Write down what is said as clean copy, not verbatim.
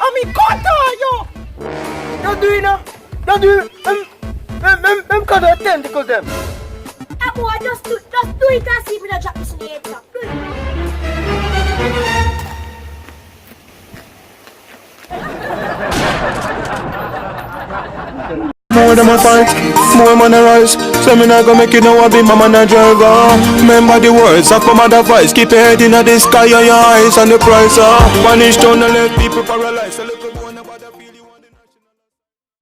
Ami kota yo! Don't do it now! Don't do it! I'm gonna tentacle them! Boy, just do it and see me not drop this in the head top. Do it. More than my fight, more money rise. So me not gonna make you know I be my man a driver. Remember the words of my mother voice. Keep your head in the sky and your eyes on the prize. Vanish down and let people paralyze.